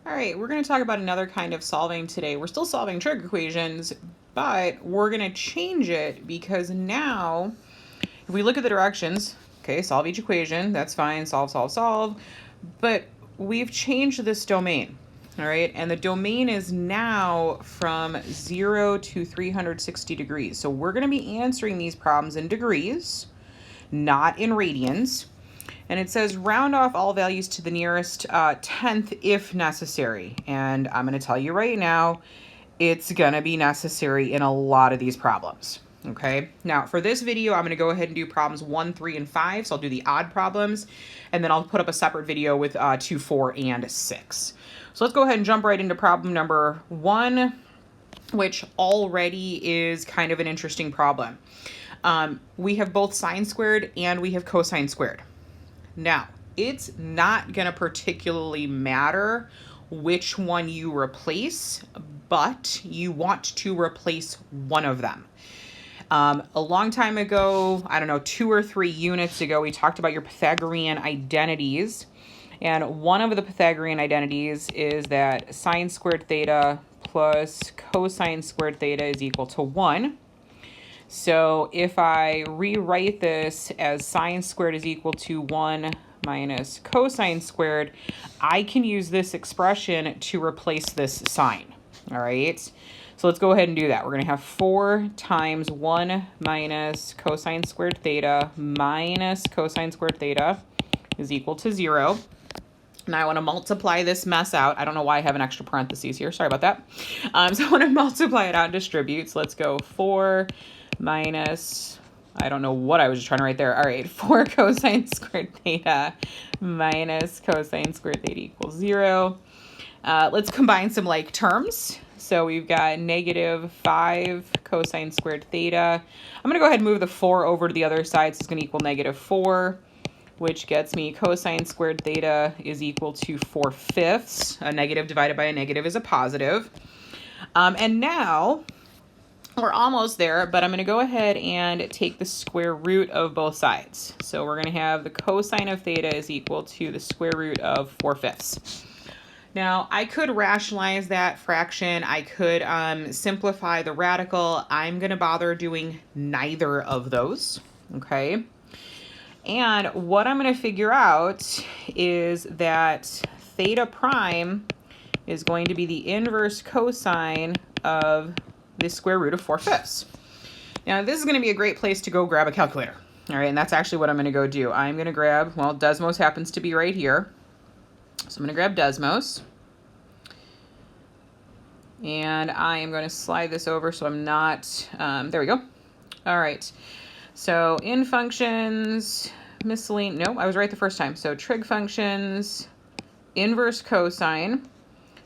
All right, we're going to talk about another kind of solving today. We're still solving trig equations, but we're going to change it because now, if we look at the directions, okay, solve each equation, that's fine, solve, solve, solve, but we've changed this domain, all right? And the domain is now from 0 to 360 degrees. So we're going to be answering these problems in degrees, not in radians. And it says round off all values to the nearest tenth if necessary. And I'm going to tell you right now, it's going to be necessary in a lot of these problems. Okay, now for this video, I'm going to go ahead and do problems 1, 3, and 5. So I'll do the odd problems, and then I'll put up a separate video with 2, 4, and 6. So let's go ahead and jump right into problem number 1, which already is kind of an interesting problem. We have both sine squared and we have cosine squared. Now, it's not going to particularly matter which one you replace, but you want to replace one of them. A long time ago, I don't know, 2 or 3 units ago, we talked about your Pythagorean identities. And one of the Pythagorean identities is that sine squared theta plus cosine squared theta is equal to 1. So if I rewrite this as sine squared is equal to 1 minus cosine squared, I can use this expression to replace this sign. All right, so let's go ahead and do that. We're going to have 4 times 1 minus cosine squared theta minus cosine squared theta is equal to 0. Now I want to multiply this mess out. I don't know why I have an extra parentheses here. Sorry about that. So I want to multiply it out and distribute. So let's go 4 minus, I don't know what I was just trying to write there. All right, 4 cosine squared theta minus cosine squared theta equals 0. Let's combine some like terms. So we've got negative 5 cosine squared theta. I'm going to go ahead and move the 4 over to the other side. So it's going to equal negative 4, which gets me cosine squared theta is equal to 4/5. A negative divided by a negative is a positive. And now we're almost there, but I'm going to go ahead and take the square root of both sides. So we're going to have the cosine of theta is equal to the square root of 4/5. Now, I could rationalize that fraction. I could simplify the radical. I'm going to bother doing neither of those, okay? And what I'm going to figure out is that theta prime is going to be the inverse cosine of the square root of 4/5. Now, this is going to be a great place to go grab a calculator. All right, and that's actually what I'm going to go do. I'm going to grab, well, Desmos happens to be right here. So I'm going to grab Desmos. And I am going to slide this over so I'm not, there we go. All right. So in functions, miscellaneous, no, I was right the first time. So trig functions, inverse cosine.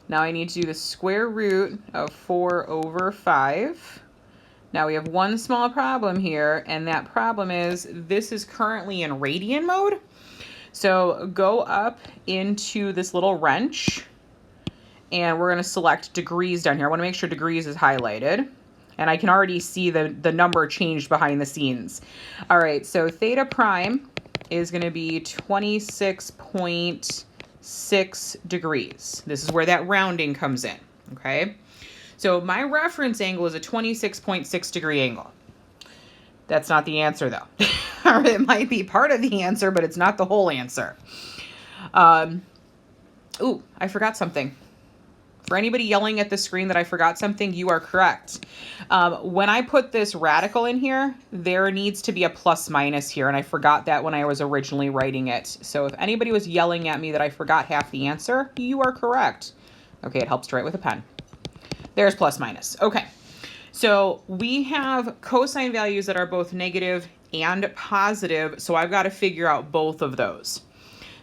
Now I need to do the square root of 4/5. Now we have one small problem here, and that problem is this is currently in radian mode. So go up into this little wrench, and we're going to select degrees down here. I want to make sure degrees is highlighted. And I can already see the number changed behind the scenes. All right, so theta prime is going to be 26.6 degrees. This is where that rounding comes in, okay? So my reference angle is a 26.6 degree angle. That's not the answer, though. Or it might be part of the answer, but it's not the whole answer. Ooh, I forgot something. For anybody yelling at the screen that I forgot something, you are correct. When I put this radical in here, there needs to be a plus minus here, and I forgot that when I was originally writing it. So if anybody was yelling at me that I forgot half the answer, you are correct. Okay, it helps to write with a pen. There's plus minus. Okay, so we have cosine values that are both negative and positive, so I've got to figure out both of those.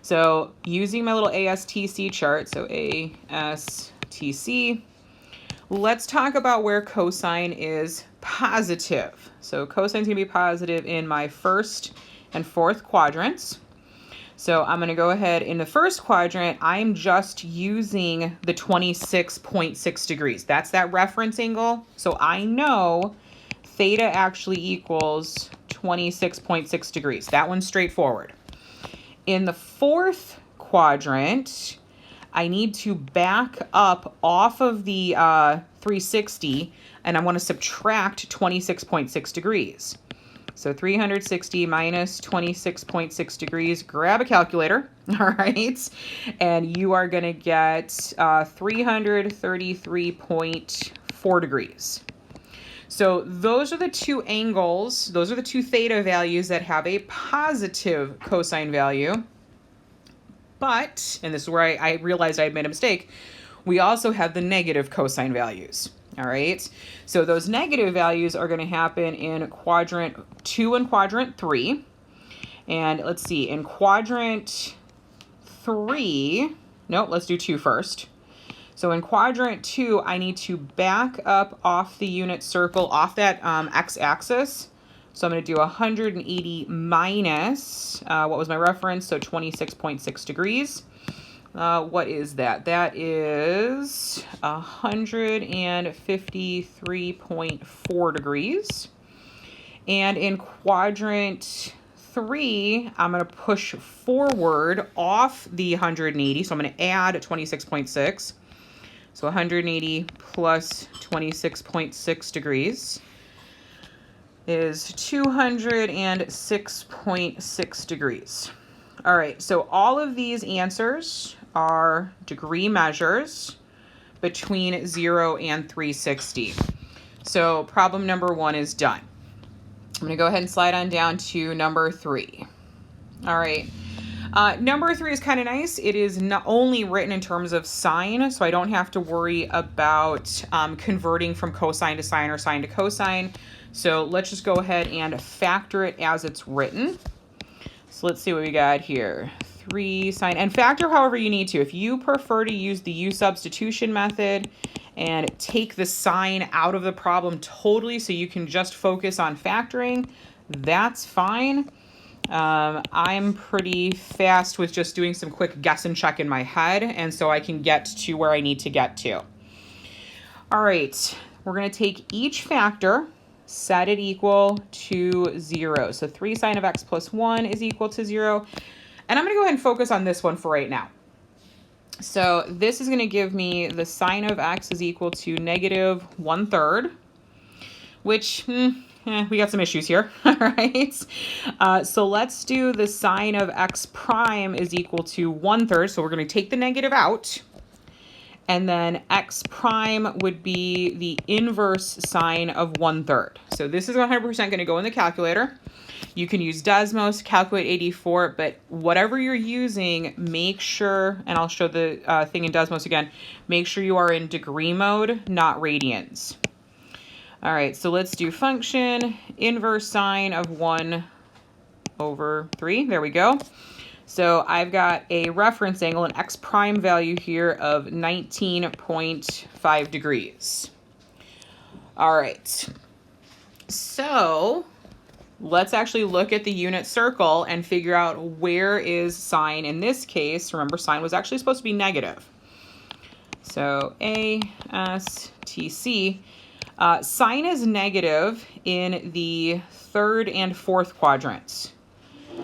So using my little ASTC chart, so ASTC, let's talk about where cosine is positive. So cosine is going to be positive in my first and fourth quadrants. So I'm going to go ahead in the first quadrant, I'm just using the 26.6 degrees. That's that reference angle. So I know theta actually equals 26.6 degrees. That one's straightforward. In the fourth quadrant, I need to back up off of the 360, and I want to subtract 26.6 degrees. So 360 minus 26.6 degrees, grab a calculator, all right? And you are gonna get 333.4 degrees. So those are the two angles, those are the two theta values that have a positive cosine value. But, and this is where I realized I had made a mistake, we also have the negative cosine values. All right, so those negative values are going to happen in quadrant 2 and quadrant 3. And let's see, in quadrant 3, no, let's do 2 first. So in quadrant 2, I need to back up off the unit circle, off that x-axis. So I'm going to do 180 minus, what was my reference? So 26.6 degrees. What is that? That is 153.4 degrees. And in quadrant 3, I'm going to push forward off the 180. So I'm going to add 26.6. So 180 plus 26.6 degrees is 206.6 degrees. All right, so all of these answers are degree measures between 0 and 360. So problem number 1 is done. I'm going to go ahead and slide on down to number 3. All right. Number 3 is kind of nice. It is not only written in terms of sine, so I don't have to worry about converting from cosine to sine or sine to cosine. So let's just go ahead and factor it as it's written. So let's see what we got here. 3 sine, and factor however you need to. If you prefer to use the U substitution method and take the sine out of the problem totally so you can just focus on factoring, that's fine. I'm pretty fast with just doing some quick guess and check in my head, and so I can get to where I need to get to. All right, we're going to take each factor, set it equal to 0. So 3 sine of x plus 1 is equal to 0. And I'm going to go ahead and focus on this one for right now. So this is going to give me the sine of x is equal to negative 1/3, which we got some issues here. All right. So let's do the sine of x prime is equal to 1/3. So we're going to take the negative out. And then x prime would be the inverse sine of 1/3. So this is 100% going to go in the calculator. You can use Desmos, calculate 84, but whatever you're using, make sure, and I'll show the thing in Desmos again, make sure you are in degree mode, not radians. All right, so let's do function, inverse sine of 1/3. There we go. So I've got a reference angle, an x prime value here of 19.5 degrees. All right. So let's actually look at the unit circle and figure out where is sine in this case. Remember, sine was actually supposed to be negative. So A, S, T, C. Sine is negative in the 3rd and 4th quadrants.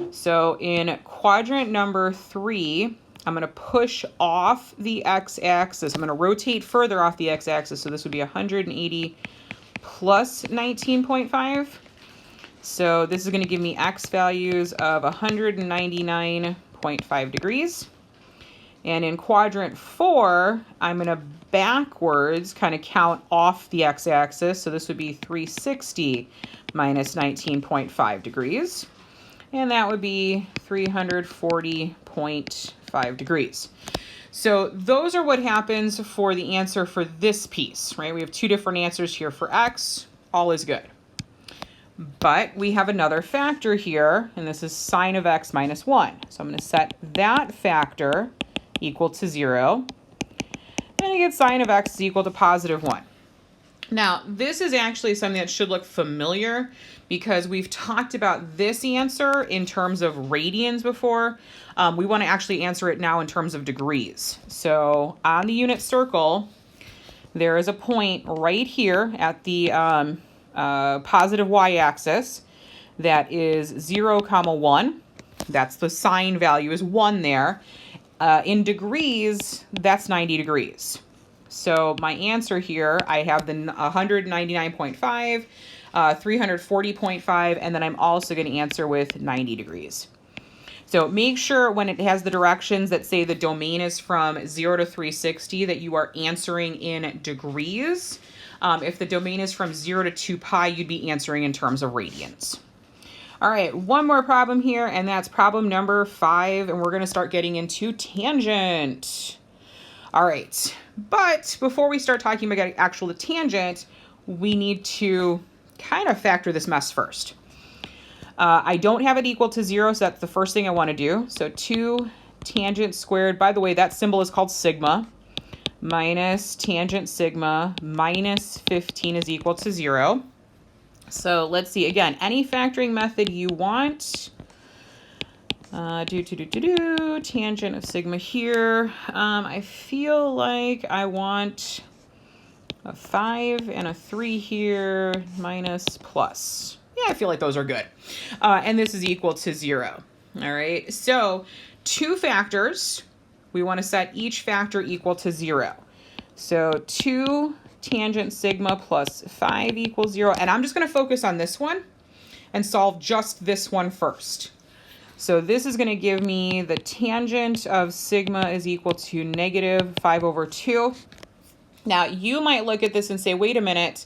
So in quadrant number 3, I'm going to push off the x-axis. I'm going to rotate further off the x-axis. So this would be 180 plus 19.5. So this is going to give me x values of 199.5 degrees. And in quadrant 4, I'm going to backwards kind of count off the x-axis. So this would be 360 minus 19.5 degrees. And that would be 340.5 degrees. So those are what happens for the answer for this piece, right? We have 2 different answers here for x. All is good. But we have another factor here, and this is sine of x minus 1. So I'm going to set that factor equal to 0. And I get sine of x is equal to positive 1. Now, this is actually something that should look familiar because we've talked about this answer in terms of radians before. We want to actually answer it now in terms of degrees. So on the unit circle, there is a point right here at the positive y-axis that is 0, 1. That's the sine value is 1 there. In degrees, that's 90 degrees. So my answer here, I have the 199.5, 340.5, and then I'm also going to answer with 90 degrees. So make sure when it has the directions that say the domain is from 0 to 360 that you are answering in degrees. If the domain is from 0 to 2 pi, you'd be answering in terms of radians. All right, one more problem here, and that's problem number 5, and we're going to start getting into tangent. All right, but before we start talking about actual tangent, we need to kind of factor this mess first. I don't have it equal to 0, so that's the first thing I want to do. So 2 tangent squared, by the way, that symbol is called sigma, minus tangent sigma minus 15 is equal to 0. So let's see, again, any factoring method you want. Tangent of sigma here. I feel like I want a 5 and a 3 here, minus plus. Yeah, I feel like those are good. And this is equal to 0. All right, so 2 factors. We want to set each factor equal to 0. So 2 tangent sigma plus 5 equals 0. And I'm just going to focus on this one and solve just this one first. So this is going to give me the tangent of sigma is equal to negative 5 over 2. Now, you might look at this and say, wait a minute,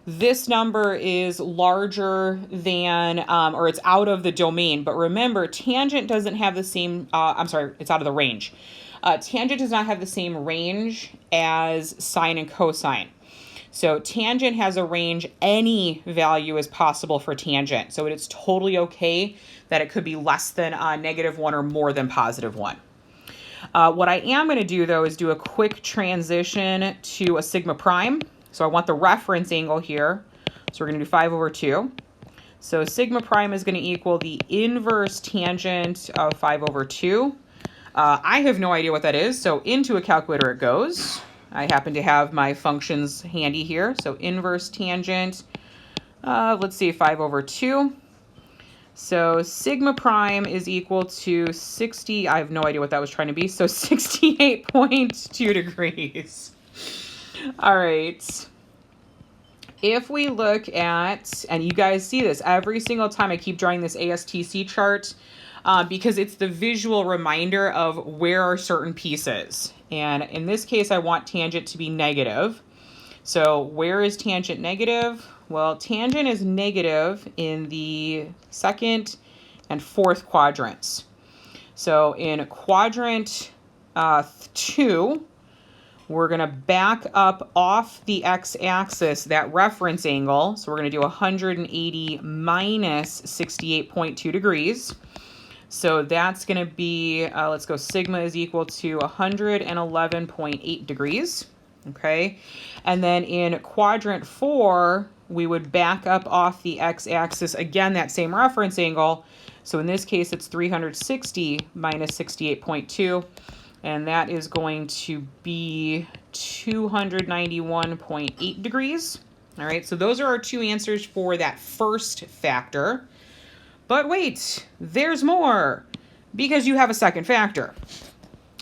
this number is larger than, or it's out of the domain. But remember, tangent doesn't have the same, it's out of the range. Tangent does not have the same range as sine and cosine. So tangent has a range, any value is possible for tangent. So it's totally okay that it could be less than -1 or more than +1. What I am going to do, though, is do a quick transition to a sigma prime. So I want the reference angle here. So we're going to do 5 over 2. So sigma prime is going to equal the inverse tangent of 5 over 2. I have no idea what that is, so into a calculator it goes. I happen to have my functions handy here. So inverse tangent, let's see, 5 over 2. So sigma prime is equal to 60, I have no idea what that was trying to be, so 68.2 degrees. All right. If we look at, and you guys see this every single time I keep drawing this ASTC chart, because it's the visual reminder of where are certain pieces. And in this case, I want tangent to be negative. So where is tangent negative? Well, tangent is negative in the 2nd and 4th quadrants. So in quadrant 2, we're going to back up off the x-axis, that reference angle. So we're going to do 180 minus 68.2 degrees. So that's going to be, let's go, sigma is equal to 111.8 degrees. Okay. And then in quadrant 4, we would back up off the x-axis, again, that same reference angle. So in this case, it's 360 minus 68.2. And that is going to be 291.8 degrees. All right, so those are our 2 answers for that first factor. But wait, there's more, because you have a second factor.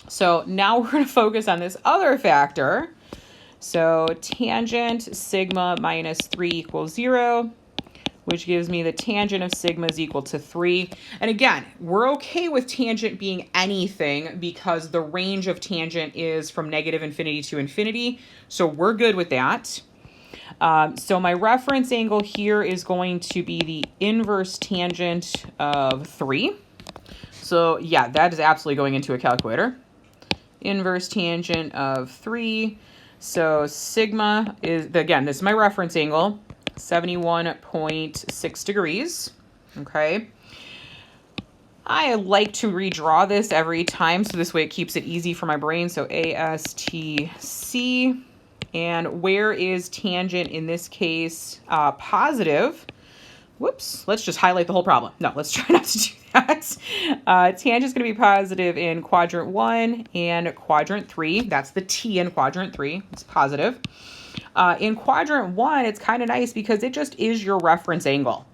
So now we're going to focus on this other factor. So tangent sigma minus 3 equals 0. Which gives me the tangent of sigma is equal to 3. And again, we're okay with tangent being anything because the range of tangent is from -infinity to infinity. So we're good with that. So my reference angle here is going to be the inverse tangent of 3. So yeah, that is absolutely going into a calculator. Inverse tangent of 3. So sigma is, again, this is my reference angle. 71.6 degrees. Okay. I like to redraw this every time, so this way it keeps it easy for my brain. So ASTC. And where is tangent in this case? Positive. Whoops. Let's just highlight the whole problem. No, let's try not to do that. Tangent is going to be positive in quadrant 1 and quadrant 3. That's the T in quadrant 3. It's positive. In quadrant 1, it's kind of nice because it just is your reference angle.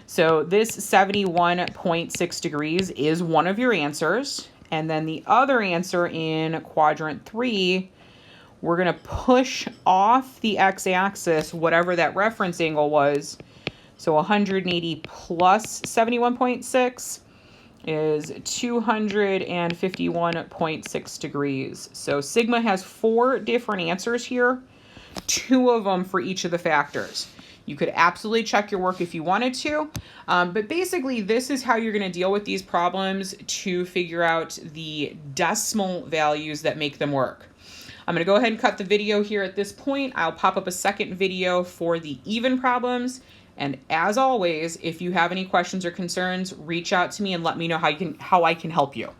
So this 71.6 degrees is one of your answers. And then the other answer in quadrant 3, we're going to push off the x-axis, whatever that reference angle was. So 180 plus 71.6 is 251.6 degrees. So sigma has 4 different answers here, 2 of them for each of the factors. You could absolutely check your work if you wanted to, but basically this is how you're going to deal with these problems to figure out the decimal values that make them work. I'm going to go ahead and cut the video here at this point. I'll pop up a second video for the even problems. And as always, if you have any questions or concerns, reach out to me and let me know how I can help you.